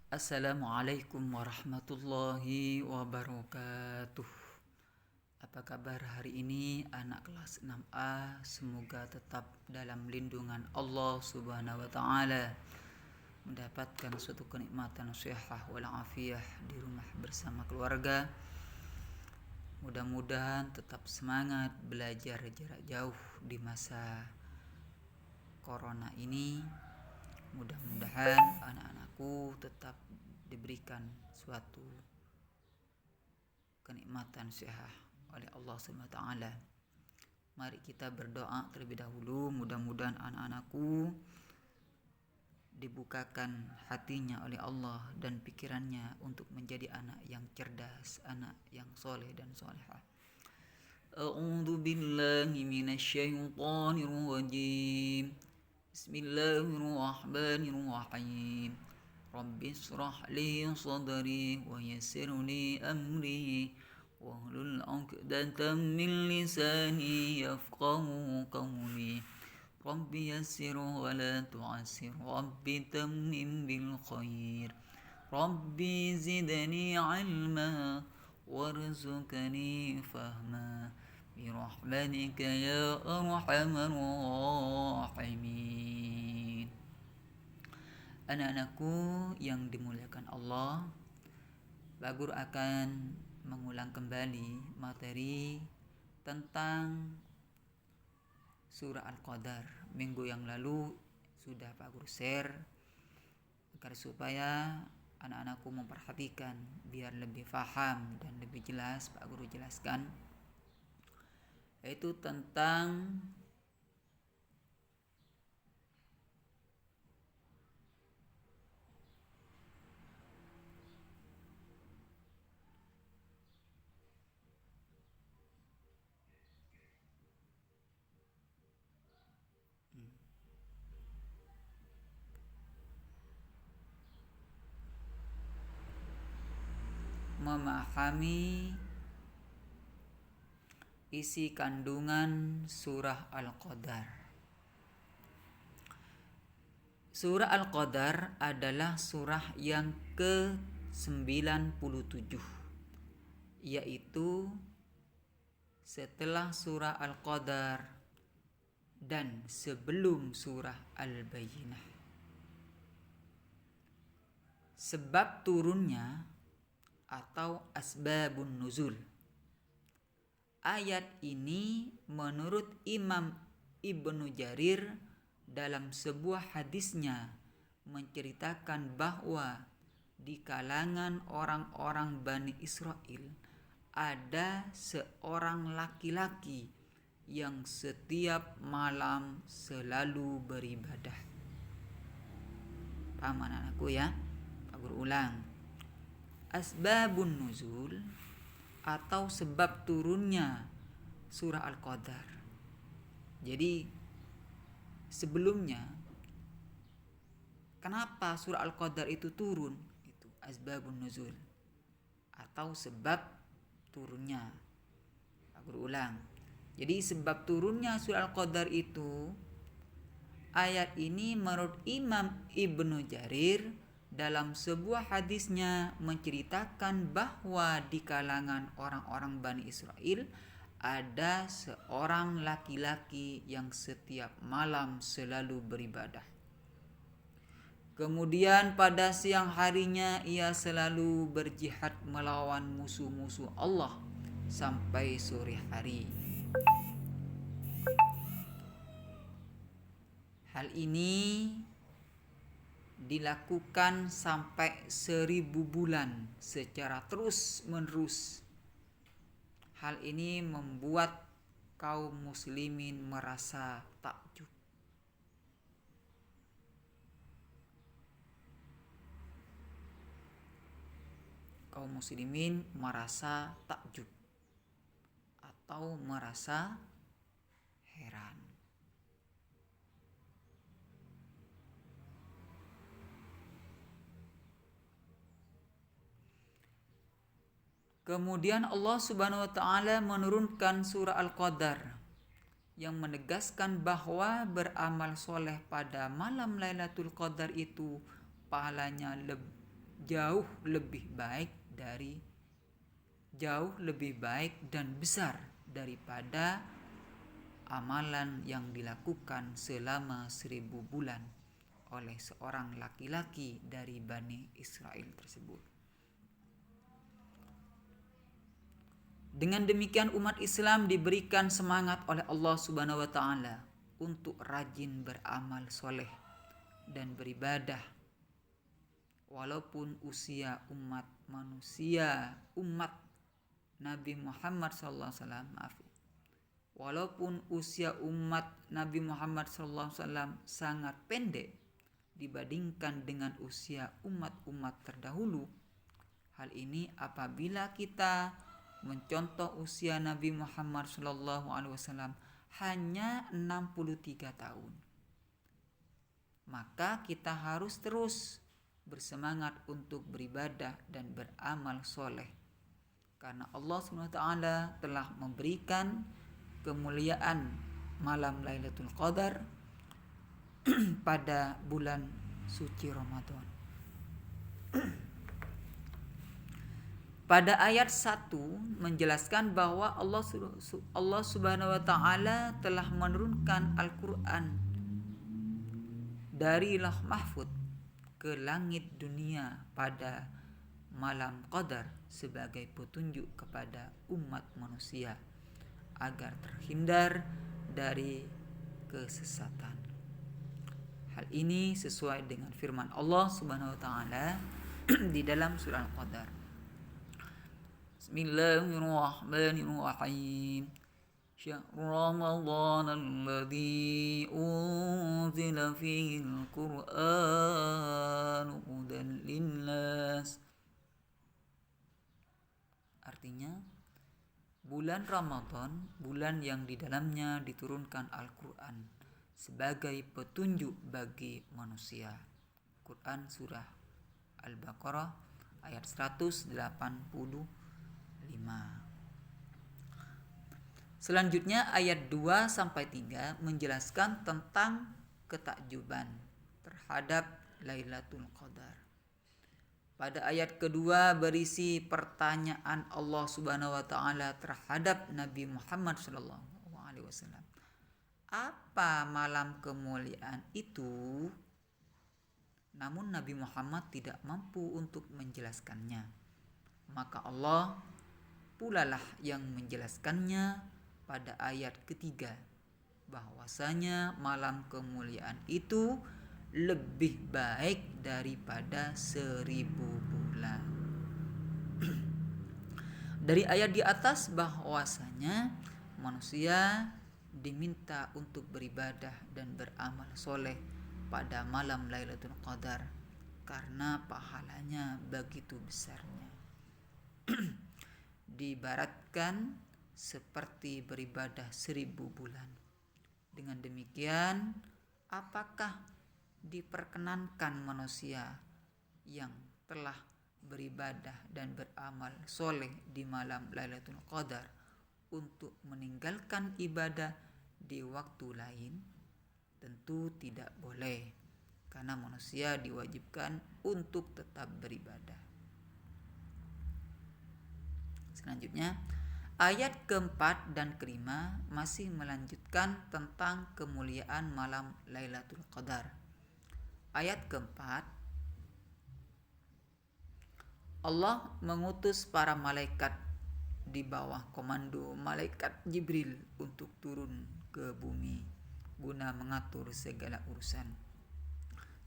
Assalamualaikum warahmatullahi wabarakatuh. Apa kabar hari ini anak kelas 6A? Semoga tetap dalam lindungan Allah Subhanahu wa taala, mendapatkan suatu kenikmatan sehat walafiat di rumah bersama keluarga. Mudah-mudahan tetap semangat belajar jarak jauh di masa corona ini. Mudah-mudahan anak-anakku tetap diberikan suatu kenikmatan sehat oleh Allah Subhanahu wa taala. Mari kita berdoa terlebih dahulu, mudah-mudahan anak-anakku dibukakan hatinya oleh Allah dan pikirannya untuk menjadi anak yang cerdas, anak yang soleh dan solehah. A'udzu billahi minasyaitonir rajim. Bismillahirrahmanirrahim. Rabbi shrah li sadri wa yassir li amri wahlul 'uqdatam min lisani yafqahu qawli. Rabbi yassir wa la tu'assir. Rabbi tamnim bil khair. Rabbi zidni 'ilma warzuqni fahma. Birahmatika ya arhamar rahimin. Anak-anakku yang dimuliakan Allah, Bagur akan mengulang kembali materi tentang surah Al-Qadar. Minggu yang lalu sudah Bagur share agar supaya anak-anakku memperhatikan biar lebih paham dan lebih jelas. Pak Guru jelaskan yaitu tentang memahami isi kandungan surah Al-Qadar. Surah Al-Qadar adalah surah yang ke-97, yaitu setelah surah Al-Qadar dan sebelum surah Al-Bayyinah. Sebab turunnya atau asbabun nuzul. Ayat ini menurut Imam Ibnu Jarir dalam sebuah hadisnya menceritakan bahwa di kalangan orang-orang Bani Israel ada seorang laki-laki yang setiap malam selalu beribadah. Paham anak-anakku ya? Pak Guru ulang. Asbabun nuzul atau sebab turunnya surah Al-Qadar. Jadi sebelumnya kenapa surah Al-Qadar itu turun? Itu asbabun nuzul atau sebab turunnya. Aku ulang. Jadi sebab turunnya surah Al-Qadar itu, ayat ini menurut Imam Ibnu Jarir dalam sebuah hadisnya menceritakan bahwa di kalangan orang-orang Bani Israel ada seorang laki-laki yang setiap malam selalu beribadah. Kemudian pada siang harinya ia selalu berjihad melawan musuh-musuh Allah sampai sore hari. Hal ini dilakukan sampai 1000 bulan secara terus menerus. Hal ini membuat kaum muslimin merasa takjub. Kaum muslimin merasa takjub atau merasa heran. Kemudian Allah Subhanahu wa taala menurunkan surah Al-Qadar yang menegaskan bahwa beramal soleh pada malam Lailatul Qadar itu pahalanya jauh lebih baik dan besar daripada amalan yang dilakukan selama 1000 bulan oleh seorang laki-laki dari Bani Israel tersebut. Dengan demikian umat Islam diberikan semangat oleh Allah Subhanahu wa taala untuk rajin beramal soleh dan beribadah. Walaupun usia umat Nabi Muhammad SAW, walaupun usia umat Nabi Muhammad SAW sangat pendek dibandingkan dengan usia umat-umat terdahulu. Hal ini apabila kita mencontoh usia Nabi Muhammad SAW hanya 63 tahun. Maka kita harus terus bersemangat untuk beribadah dan beramal soleh. Karena Allah SWT telah memberikan kemuliaan malam Lailatul Qadar pada bulan suci Ramadan. Pada ayat 1 menjelaskan bahwa Allah Subhanahu wa taala telah menurunkan Al-Qur'an dari Lauh Mahfuz ke langit dunia pada malam Qadar sebagai petunjuk kepada umat manusia agar terhindar dari kesesatan. Hal ini sesuai dengan firman Allah Subhanahu wa taala di dalam surah Al-Qadar. Bismillahirrahmanirrahim. Syahr Ramadan alladzi unzila fihi al-Qur'an hudan linnas. Artinya, bulan Ramadan, bulan yang di dalamnya diturunkan Al-Qur'an sebagai petunjuk bagi manusia. Quran surah Al-Baqarah ayat 185. Selanjutnya ayat 2 sampai 3 menjelaskan tentang ketakjuban terhadap Lailatul Qadar. Pada ayat kedua berisi pertanyaan Allah Subhanahu wa taala terhadap Nabi Muhammad sallallahu alaihi wasallam. Apa malam kemuliaan itu? Namun Nabi Muhammad tidak mampu untuk menjelaskannya. Maka Allah pulalah yang menjelaskannya pada ayat ketiga, bahwasanya malam kemuliaan itu lebih baik daripada 1000 bulan. Dari ayat di atas bahwasanya manusia diminta untuk beribadah dan beramal soleh pada malam Lailatul Qadar karena pahalanya begitu besarnya. Diibaratkan seperti beribadah 1000 bulan. Dengan demikian, apakah diperkenankan manusia yang telah beribadah dan beramal soleh di malam Lailatul Qadar untuk meninggalkan ibadah di waktu lain? Tentu tidak boleh, karena manusia diwajibkan untuk tetap beribadah. Selanjutnya, ayat keempat dan kelima masih melanjutkan tentang kemuliaan malam Lailatul Qadar. Ayat keempat, Allah mengutus para malaikat di bawah komando malaikat Jibril untuk turun ke bumi guna mengatur segala urusan.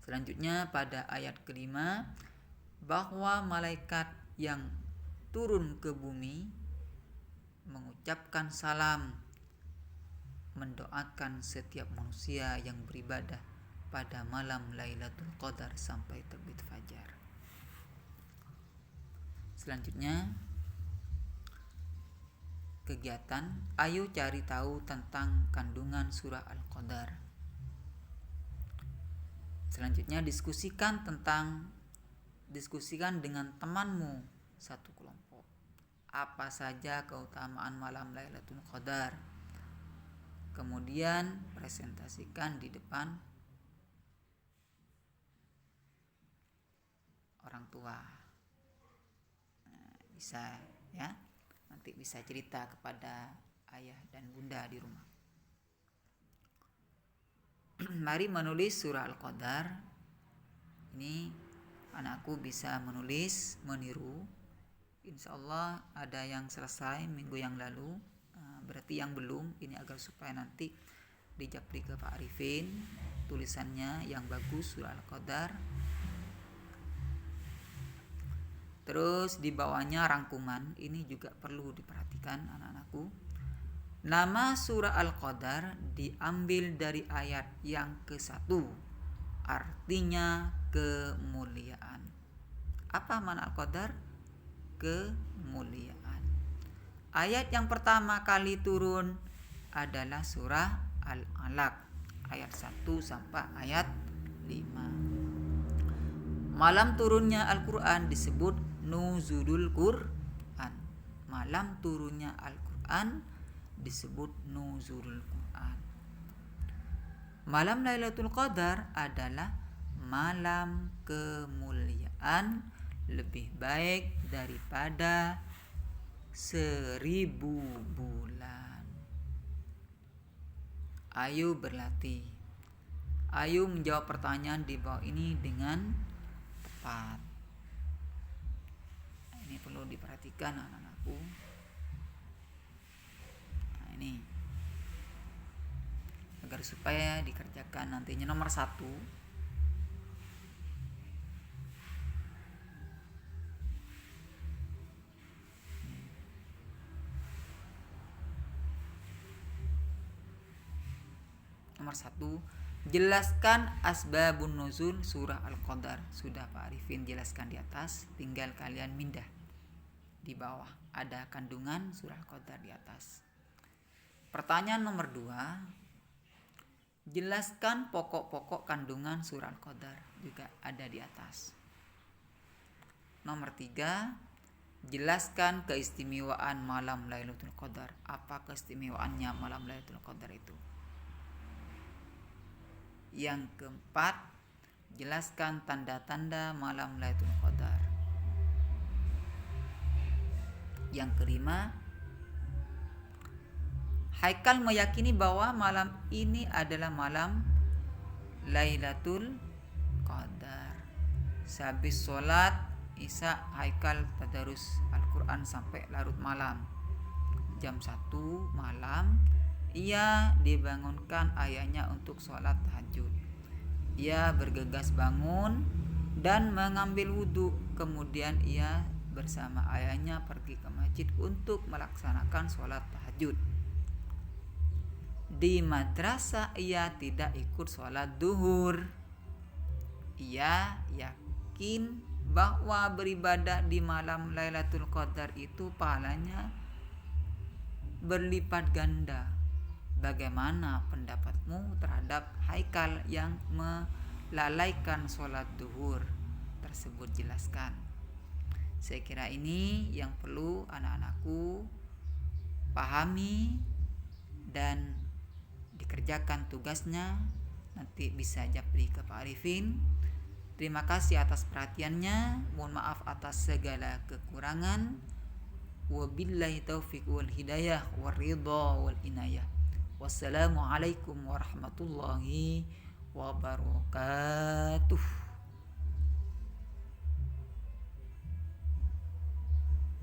Selanjutnya pada ayat kelima, bahwa malaikat yang turun ke bumi mengucapkan salam, mendoakan setiap manusia yang beribadah pada malam Lailatul Qadar sampai terbit fajar. Selanjutnya, kegiatan, ayo cari tahu tentang kandungan surah Al-Qadar. Selanjutnya diskusikan dengan temanmu satu kelompok. Apa saja keutamaan malam Lailatul Qadar. Kemudian presentasikan di depan orang tua. Nah, bisa ya, nanti bisa cerita kepada ayah dan bunda di rumah. Mari menulis surah Al-Qadar. Ini anakku bisa menulis, meniru. Insya Allah ada yang selesai minggu yang lalu. Berarti yang belum, ini agar supaya nanti dijapri ke Pak Arifin tulisannya yang bagus surah Al-Qadar. Terus di bawahnya rangkuman, ini juga perlu diperhatikan anak-anakku. Nama surah Al-Qadar diambil dari ayat yang ke-1, artinya kemuliaan. Apa makna Al-Qadar? Kemuliaan. Ayat yang pertama kali turun adalah surah Al-Alaq, ayat 1 sampai ayat 5. Malam turunnya Al-Quran disebut nuzulul Quran. Malam turunnya Al-Quran disebut nuzulul Quran. Malam Lailatul Qadar adalah malam kemuliaan, lebih baik daripada 1000 bulan. Ayo berlatih. Ayo menjawab pertanyaan di bawah ini dengan tepat. Ini perlu diperhatikan anak-anakku. Nah, ini agar supaya dikerjakan nantinya. Nomor 1, jelaskan asbabun nuzul surah Al-Qadar. Sudah Pak Arifin jelaskan di atas, tinggal kalian mindah di bawah. Ada kandungan surah Al-Qadar di atas. Pertanyaan nomor 2, jelaskan pokok-pokok kandungan surah Al-Qadar, juga ada di atas. Nomor 3, jelaskan keistimewaan malam Lailatul Qadar. Apa keistimewaannya malam Lailatul Qadar itu? Yang keempat, jelaskan tanda-tanda malam Lailatul Qadar. Yang kelima, Haikal meyakini bahwa malam ini adalah malam Lailatul Qadar. Sehabis sholat Isya, Haikal tadarus Al-Quran sampai larut malam. Jam 1 malam ia dibangunkan ayahnya untuk sholat tahajud. Ia bergegas bangun dan mengambil wudhu. Kemudian ia bersama ayahnya pergi ke masjid untuk melaksanakan sholat tahajud. Di madrasah ia tidak ikut sholat duhur. Ia yakin bahwa beribadah di malam Lailatul Qadar itu pahalanya berlipat ganda. Bagaimana pendapatmu terhadap Haikal yang melalaikan sholat duhur tersebut? Jelaskan. Saya kira ini yang perlu anak-anakku pahami dan dikerjakan tugasnya. Nanti bisa japri ke Pak Arifin. Terima kasih atas perhatiannya. Mohon maaf atas segala kekurangan. Wabillahi taufiq wal hidayah wal ridha wal inayah. Wassalamualaikum warahmatullahi wabarakatuh.